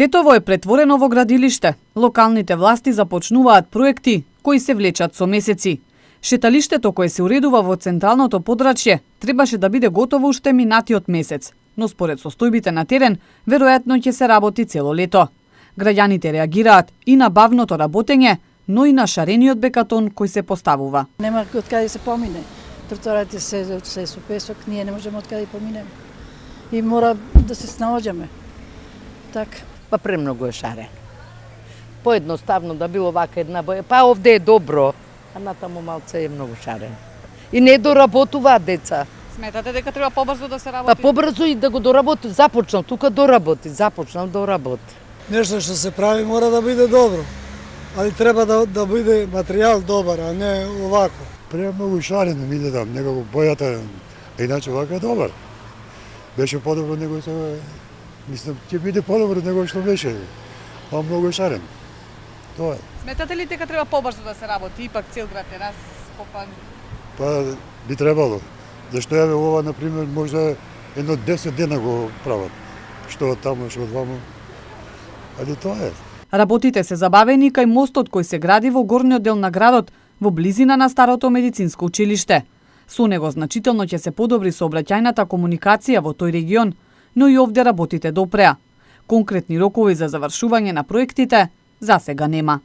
Тетово е претворено во градилиште. Локалните власти започнуваат проекти кои се влечат со месеци. Шеталиштето кое се уредува во централното подрачје требаше да биде готово уште минатиот месец, но според состојбите на терен, веројатно ќе се работи цело лето. Граѓаните реагираат и на бавното работење, но и на шарениот бекатон кој се поставува. Нема од каде се помине. Тротоарите се со песок, ние не можеме од каде поминеме. И мора да се снаоѓаме. Така. Па премногу е шарен. Поедноставно да било вака една боја. Па овде е добро, а натаму малце е многу шарен. И не доработуваат деца. Сметате дека треба побрзо да се Па работи? побрзо и да го доработи. Започнал тука започнал доработи. Нешто што се прави мора да биде добро, али треба да биде материјал добар, а не овако. Премногу шарено ми да дам, некако бојата, иначе вака е добар. Беше подобро него се, мислам, ќе биде подобро него што беше, а многу е шарен. Тоа е. Сметате ли дека треба побрзо да се работи? Ипак цел град е раскопан. Па би требало. Зашто еве ова, например, можда едно 10 дена го прават. Што од таму, што од ваму. Али тоа е. Работите се забавени кај мостот кој се гради во горниот дел на градот, во близина на старото медицинско училиште. Со него значително ќе се подобри сообраќајната комуникација во тој регион, но и овде работите допреа. Конкретни рокови за завршување на проектите засега нема.